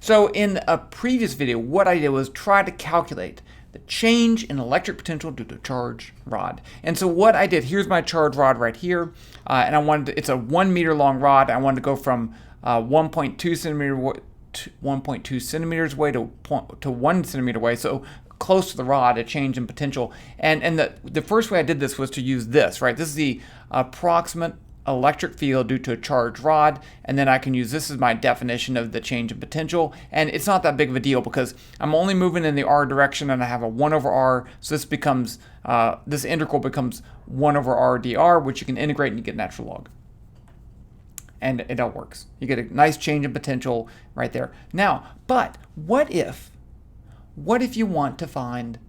So in a previous video, what I did was try to calculate the change in electric potential due to a charged rod. And so what I did, here's my charged rod right here, and I wanted to, it's a 1 meter long rod. I wanted to go from 1.2 centimeters away to 1 centimeter away, so close to the rod, a change in potential. And the first way I did this was to use this, right? This is the approximate electric field due to a charged rod, and then I can use this as my definition of the change in potential. And it's not that big of a deal because I'm only moving in the r direction, and I have a 1 over r, so this becomes this integral becomes 1 over r dr, which you can integrate and you get natural log, and it all works. You get a nice change in potential right there. Now, but what if you want to find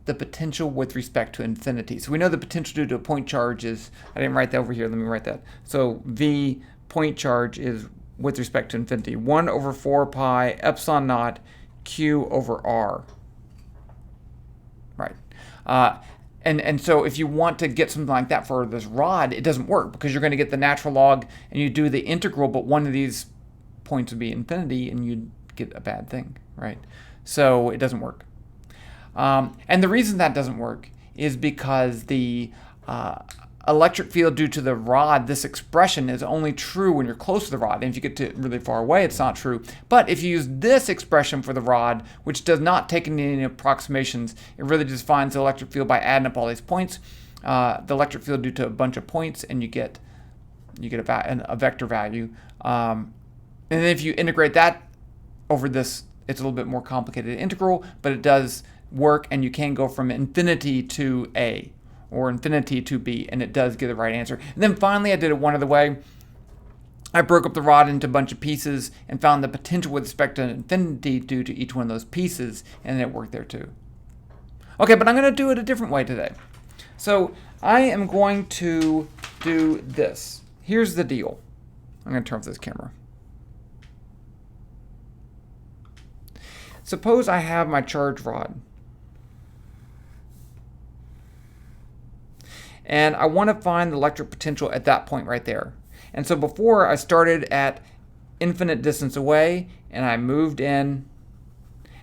the potential with respect to infinity? So we know the potential due to a point charge is, I didn't write that over here, let me write that. So V point charge is with respect to infinity, 1 over 4 pi epsilon naught Q over R, right? And so if you want to get something like that for this rod, it doesn't work because you're going to get the natural log and you do the integral, but one of these points would be infinity and you'd get a bad thing, right? So it doesn't work. And the reason that doesn't work is because the electric field due to the rod, this expression is only true when you're close to the rod. And if you get to really far away, it's not true. But if you use this expression for the rod, which does not take any approximations, it really just finds the electric field by adding up all these points, the electric field due to a bunch of points, and you get a vector value. And then if you integrate that over this, it's a little bit more complicated integral, but it does work, and you can go from infinity to A or infinity to B, and it does give the right answer. And then finally, I did it one other way. I broke up the rod into a bunch of pieces and found the potential with respect to infinity due to each one of those pieces, and it worked there too. Okay, but I'm going to do it a different way today. So I am going to do this. Here's the deal. I'm going to turn off this camera. Suppose I have my charged rod, and I want to find the electric potential at that point right there. And so before, I started at infinite distance away, and I moved in,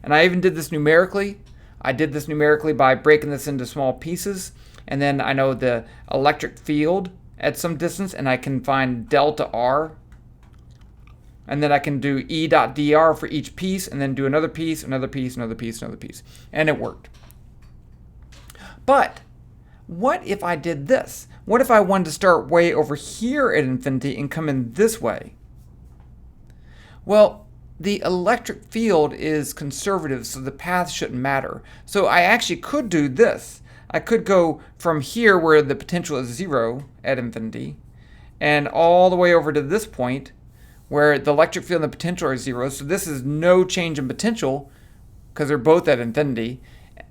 and I even did this numerically. I did this numerically by breaking this into small pieces, and then I know the electric field at some distance, and I can find delta R, and then I can do E dot dr for each piece, and then do another piece, another piece, another piece, another piece, and it worked. But what if I did this? What if I wanted to start way over here at infinity and come in this way? Well, the electric field is conservative, so the path shouldn't matter. So I actually could do this. I could go from here where the potential is 0 at infinity, and all the way over to this point where the electric field and the potential are 0. So this is no change in potential because they're both at infinity.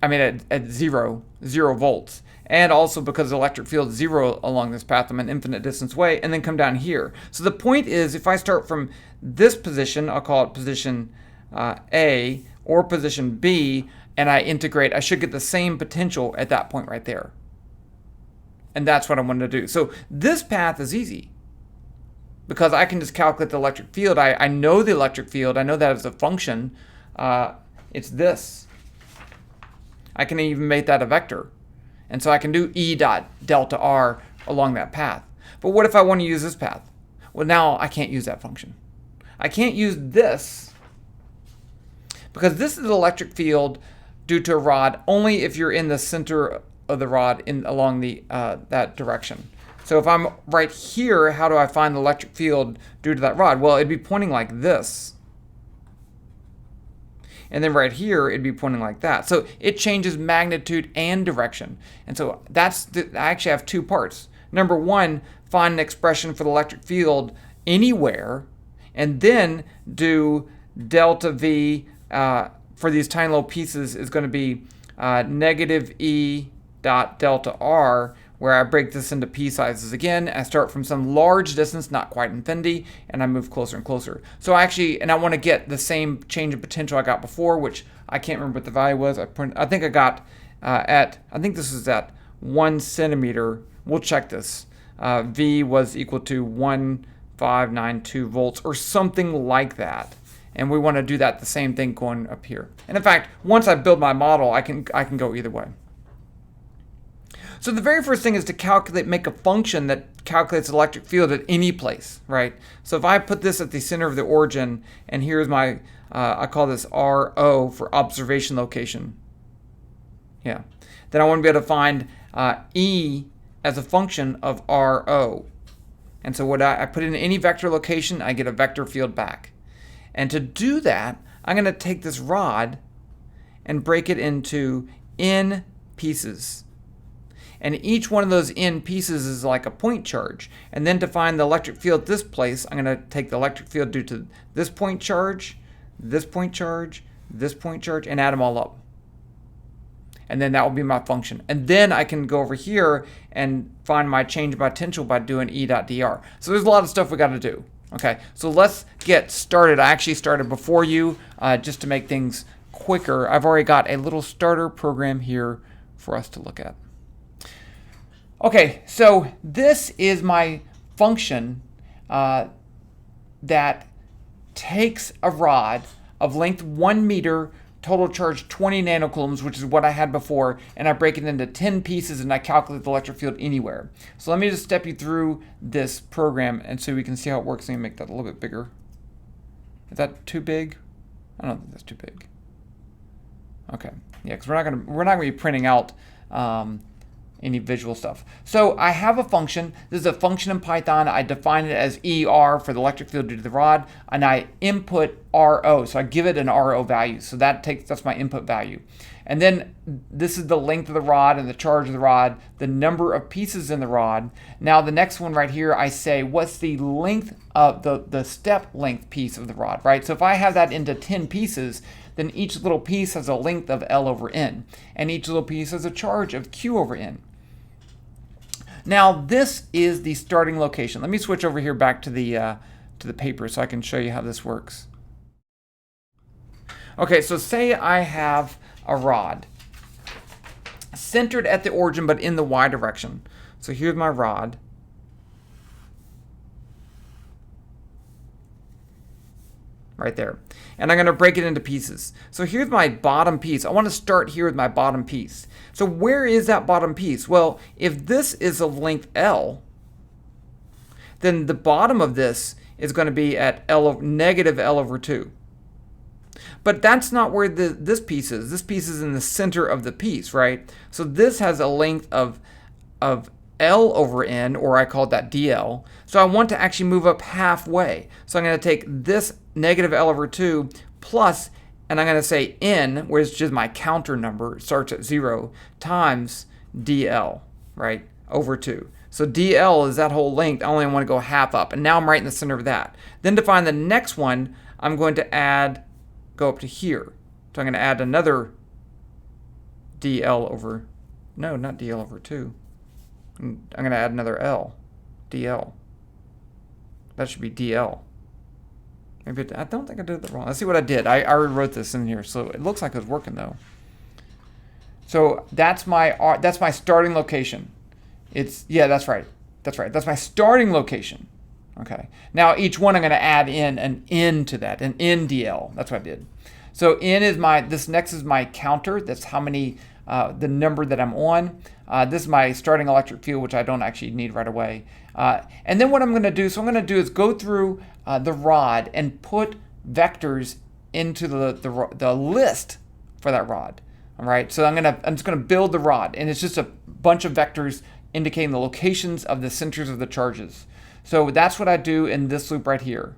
I mean at 0 volts. And also because the electric field is 0 along this path, I'm an infinite distance away, and then come down here. So the point is, if I start from this position, I'll call it position A, or position B, and I integrate, I should get the same potential at that point right there. And that's what I wanted to do. So this path is easy because I can just calculate the electric field. I know the electric field. I know that as a function. It's this. I can even make that a vector. And so I can do E dot delta R along that path. But what if I want to use this path? Well, now I can't use that function. I can't use this because this is the electric field due to a rod only if you're in the center of the rod along the that direction. So if I'm right here, how do I find the electric field due to that rod? Well, it'd be pointing like this. And then right here, it'd be pointing like that. So it changes magnitude and direction. And so I actually have two parts. Number one, find an expression for the electric field anywhere, and then do delta V for these tiny little pieces is going to be negative E dot delta R, where I break this into p sizes again. I start from some large distance, not quite infinity, and I move closer and closer. So I want to get the same change in potential I got before, which I can't remember what the value was. I think I got I think this is at 1 centimeter. We'll check this. V was equal to 1592 volts or something like that. And we want to do that the same thing going up here. And in fact, once I build my model, I can go either way. So the very first thing is to make a function that calculates the electric field at any place, right? So if I put this at the center of the origin, and here's my, I call this RO for observation location. Yeah. Then I want to be able to find E as a function of RO. And so what I put in any vector location, I get a vector field back. And to do that, I'm going to take this rod and break it into N pieces. And each one of those N pieces is like a point charge. And then to find the electric field at this place, I'm going to take the electric field due to this point charge, this point charge, this point charge, and add them all up. And then that will be my function. And then I can go over here and find my change by potential by doing E.dr. So there's a lot of stuff we got to do. Okay, so let's get started. I actually started before you just to make things quicker. I've already got a little starter program here for us to look at. Okay, so this is my function that takes a rod of length 1 meter, total charge 20 nanocoulombs, which is what I had before, and I break it into 10 pieces and I calculate the electric field anywhere. So let me just step you through this program and so we can see how it works. Let me make that a little bit bigger. Is that too big? I don't think that's too big. Okay, yeah, because we're not gonna be printing out any visual stuff. So I have a function. This is a function in Python. I define it as ER for the electric field due to the rod, and I input RO. So I give it an RO value. So that's my input value. And then this is the length of the rod and the charge of the rod, the number of pieces in the rod. Now the next one right here, I say what's the length of the step length piece of the rod, right? So if I have that into 10 pieces, then each little piece has a length of L over N, and each little piece has a charge of Q over N. Now this is the starting location. Let me switch over here back to the paper so I can show you how this works. Okay, so say I have a rod centered at the origin but in the Y direction. So here's my rod. Right there. And I'm going to break it into pieces. So here's my bottom piece. I want to start here with my bottom piece. So where is that bottom piece? Well, if this is of length L, then the bottom of this is going to be at negative L over 2. But that's not where this piece is. This piece is in the center of the piece, right? So this has a length of L over N, or I call that DL. So I want to actually move up halfway. So I'm going to take this negative L over 2 plus, and I'm going to say N, which is just my counter number, it starts at 0, times DL, right, over 2. So DL is that whole length. I only want to go half up, and now I'm right in the center of that. Then to find the next one, I'm going to go up to here. So I'm going to add another DL over, no, not DL over 2. I'm going to add another L, DL. That should be DL. Maybe I don't think I did that wrong. Let's see what I did. I already wrote this in here, so it looks like it was working though. So that's my starting location. That's right. That's my starting location. Okay. Now each one I'm going to add in an N to that, an NDL. That's what I did. So N is this next is my counter. That's how many, the number that I'm on. This is my starting electric field, which I don't actually need right away. And then what I'm going to do, is go through the rod and put vectors into the list for that rod. All right. So I'm just going to build the rod, and it's just a bunch of vectors indicating the locations of the centers of the charges. So that's what I do in this loop right here.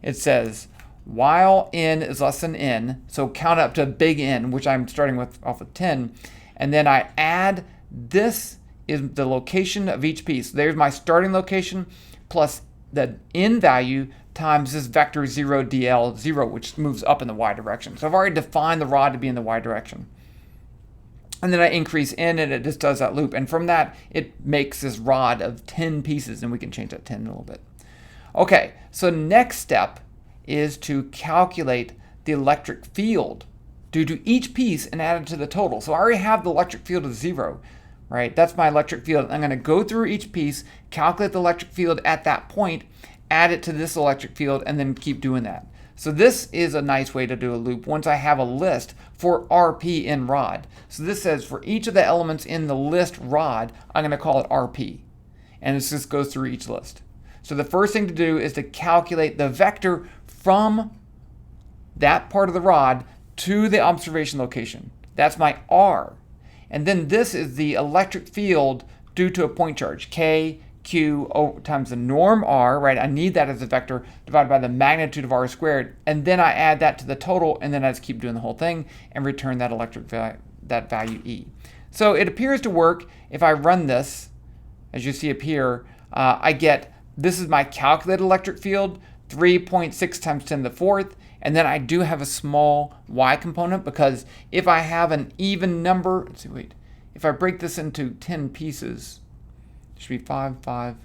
It says while N is less than N, so count up to big N, which I'm starting with off of 10, and then I add this is the location of each piece. There's my starting location plus the N value times this vector 0 DL 0, which moves up in the Y direction. So I've already defined the rod to be in the Y direction. And then I increase N, and it just does that loop. And from that, it makes this rod of 10 pieces, and we can change that 10 in a little bit. Okay, so next step is to calculate the electric field due to each piece and add it to the total. So I already have the electric field of 0, right? That's my electric field. I'm going to go through each piece, calculate the electric field at that point, add it to this electric field, and then keep doing that. So this is a nice way to do a loop once I have a list for RP in rod. So this says for each of the elements in the list rod, I'm going to call it RP. And this just goes through each list. So the first thing to do is to calculate the vector from that part of the rod to the observation location. That's my R. And then this is the electric field due to a point charge, K, Q times the norm R, right? I need that as a vector divided by the magnitude of R squared. And then I add that to the total, and then I just keep doing the whole thing and return that that value E. So it appears to work. If I run this, as you see up here, I get, this is my calculated electric field, 3.6 times 10 to the fourth. And then I do have a small y component because if I have an even number, let's see, wait, if I break this into 10 pieces, it should be 5, 5.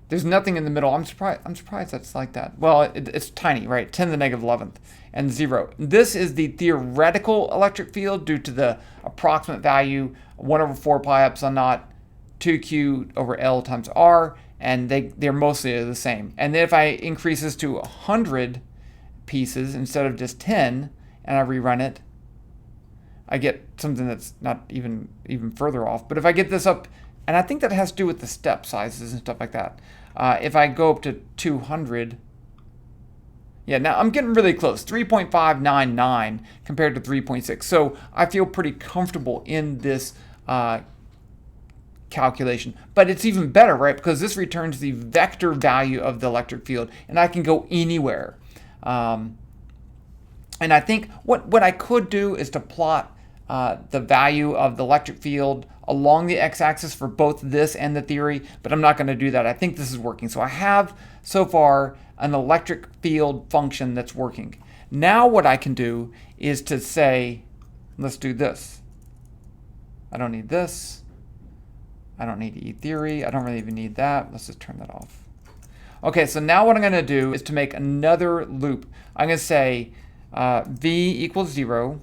There's nothing in the middle. I'm surprised that's like that. Well, it's tiny, right? 10 to the negative 11th and 0. This is the theoretical electric field due to the approximate value 1 over 4 pi epsilon naught 2q over L times R, and they're mostly the same. And then if I increase this to 100 pieces instead of just 10, and I rerun it, I get something that's not even further off. But if I get this up, and I think that has to do with the step sizes and stuff like that. If I go up to 200, yeah, now I'm getting really close, 3.599 compared to 3.6. So I feel pretty comfortable in this calculation. But it's even better, right? Because this returns the vector value of the electric field, and I can go anywhere. And I think what I could do is to plot the value of the electric field along the x-axis for both this and the theory, but I'm not going to do that. I think this is working. So I have, so far, an electric field function that's working. Now what I can do is to say, let's do this. I don't need this. I don't need E theory. I don't really even need that. Let's just turn that off. Okay, so now what I'm going to do is to make another loop. I'm going to say V equals 0.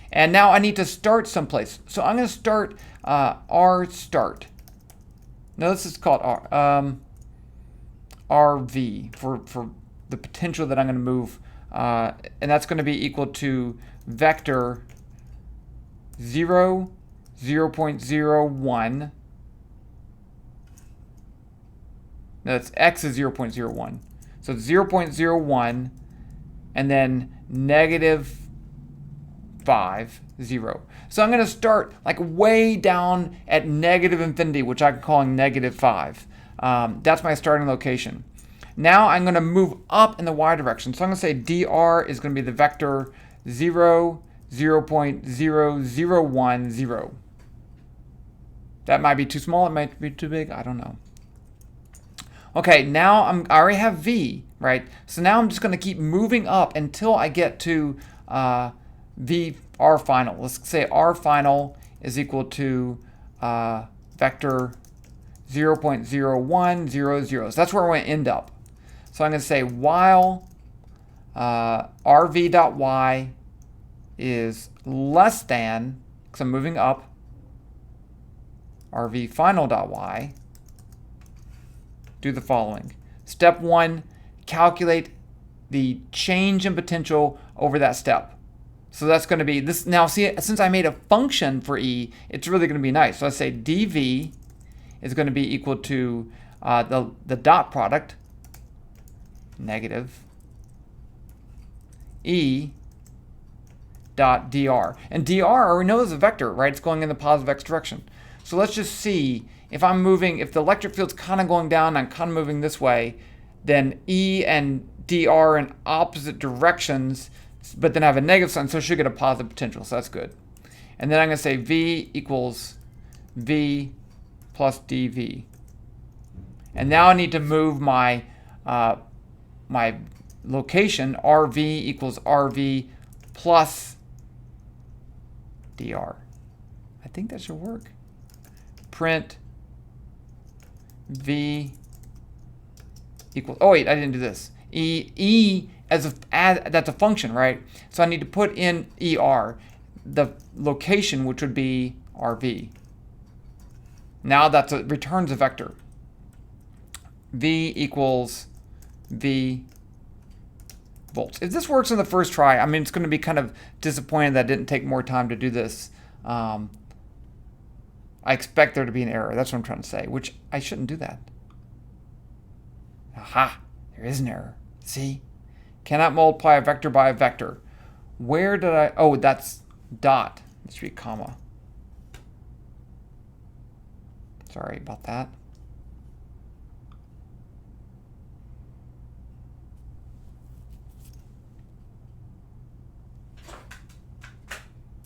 And now I need to start someplace. So I'm going to start R start. No, this is called RV for the potential that I'm going to move. And that's going to be equal to vector 0, 0.01. That's x is 0.01. So it's 0.01 and then negative 5, 0. So I'm going to start like way down at negative infinity, which I'm calling negative 5. That's my starting location. Now I'm going to move up in the y direction. So I'm going to say dr is going to be the vector 0, 0.0010. That might be too small. It might be too big. I don't know. Okay, now I already have v, right? So now I'm just going to keep moving up until I get to R final. Let's say R final is equal to vector 0.0100. So that's where we're going to end up. So I'm going to say while rv.y is less than, because I'm moving up, rv final.y, do the following. Step 1, calculate the change in potential over that step. So that's going to be this. Now, see, since I made a function for E, it's really going to be nice. So I say dv is going to be equal to the dot product, negative E dot dr. And dr, we know is a vector, right? It's going in the positive x direction. So let's just see if I'm moving, if the electric field's kind of going down, I'm kind of moving this way, then E and dr are in opposite directions, but then I have a negative sign, so I should get a positive potential, so that's good. And then I'm going to say V equals V plus dV. And now I need to move my my location, RV equals RV plus dr. I think that should work. Print V equals, oh wait, I didn't do this. E as that's a function, right? So I need to put in ER, the location, which would be RV. Now that returns a vector. V equals V volts. If this works on the first try, I mean, it's going to be kind of disappointing that I didn't take more time to do this. I expect there to be an error. That's what I'm trying to say, which I shouldn't do that. Aha, there is an error. See? Cannot multiply a vector by a vector. Where did I, oh, that's dot. It should be comma. Sorry about that.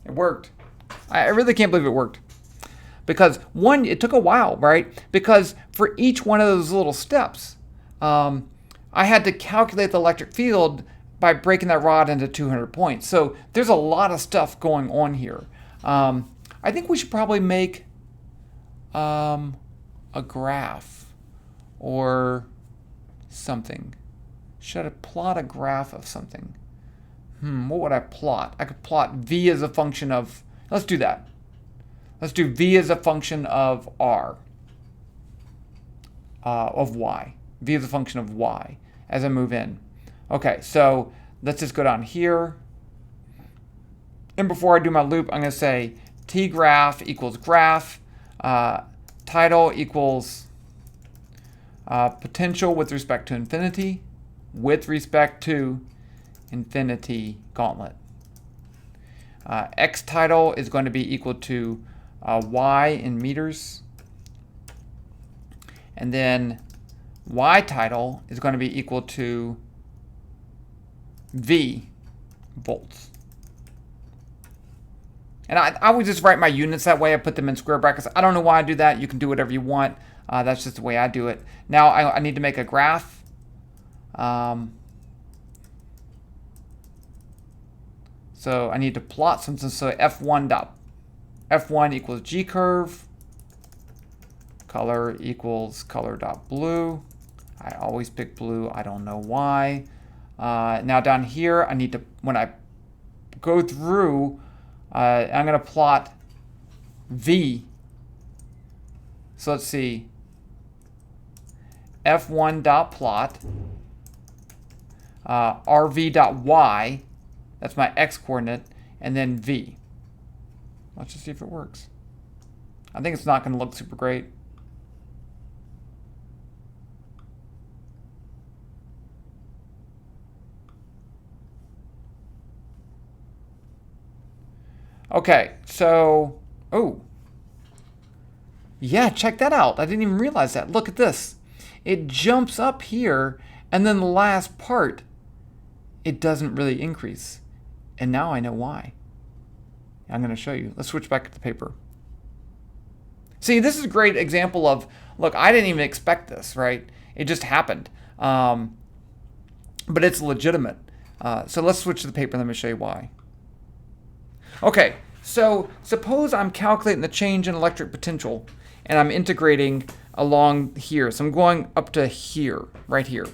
It worked. I really can't believe it worked. Because one, it took a while, right? Because for each one of those little steps, I had to calculate the electric field by breaking that rod into 200 points. So there's a lot of stuff going on here. I think we should probably make a graph or something. Should I plot a graph of something? What would I plot? I could plot V as a function of, let's do that. Let's do V as a function of R, of Y. V as a function of Y as I move in. Okay, so let's just go down here. And before I do my loop, I'm going to say T graph equals graph, title equals potential with respect to infinity, with respect to infinity gauntlet. X title is going to be equal to Y in meters. And then Y title is going to be equal to V volts. And I would just write my units that way. I put them in square brackets. I don't know why I do that. You can do whatever you want. That's just the way I do it. Now I need to make a graph. So I need to plot something. So F1 equals G curve. Color equals color dot blue. I always pick blue. I don't know why. Now down here, I need to, when I go through, I'm going to plot V. So let's see. F1 dot plot. RV dot Y. That's my X coordinate. And then V. Let's just see if it works. I think it's not going to look super great. Okay, so, oh. Yeah, check that out. I didn't even realize that. Look at this. It jumps up here, and then the last part, it doesn't really increase. And now I know why. I'm going to show you. Let's switch back to the paper. See, this is a great example of, look, I didn't even expect this, right? It just happened. But it's legitimate. So let's switch to the paper and let me show you why. Okay, so suppose I'm calculating the change in electric potential and I'm integrating along here. So I'm going up to here, right here.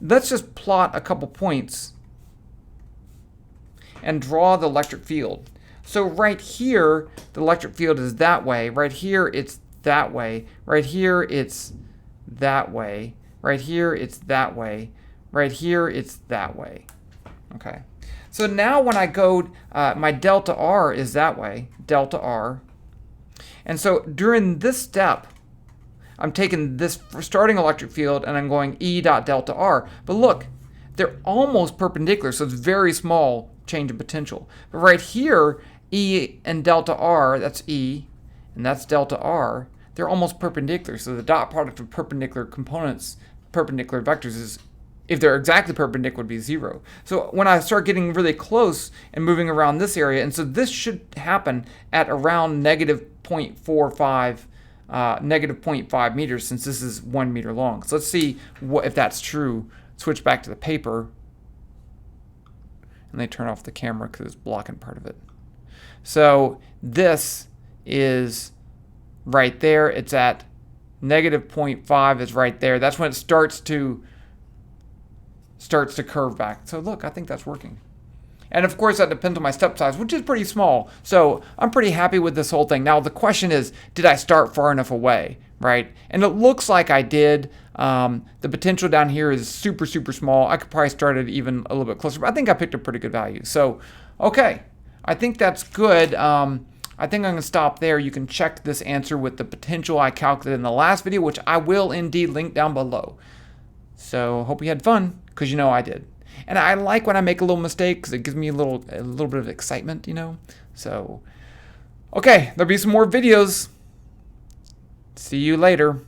Let's just plot a couple points and draw the electric field. So right here, the electric field is that way. Right here, it's that way. Right here, it's that way. Right here, it's that way. Right here, it's that way. Okay. So now when I go, my delta R is that way, delta R. And so during this step, I'm taking this starting electric field and I'm going E dot delta R. But look, they're almost perpendicular, so it's very small change in potential. But right here, E and delta R, that's E, and that's delta R, they're almost perpendicular. So the dot product of perpendicular components, perpendicular vectors is, if they're exactly perpendicular, would be 0. So when I start getting really close and moving around this area, and so this should happen at around negative 0.5 meters, since this is 1 meter long. So let's see if that's true. Switch back to the paper. And they turn off the camera because it's blocking part of it. So this is right there. It's at negative 0.5 is right there. That's when it starts to curve back. So look, I think that's working. And of course, that depends on my step size, which is pretty small. So I'm pretty happy with this whole thing. Now, the question is, did I start far enough away, right? And it looks like I did. The potential down here is super, super small. I could probably start it even a little bit closer, but I think I picked a pretty good value. So, okay, I think that's good. I think I'm going to stop there. You can check this answer with the potential I calculated in the last video, which I will indeed link down below. So hope you had fun, because you know I did. And I like when I make a little mistake, because it gives me a little bit of excitement, you know. So, okay, there'll be some more videos. See you later.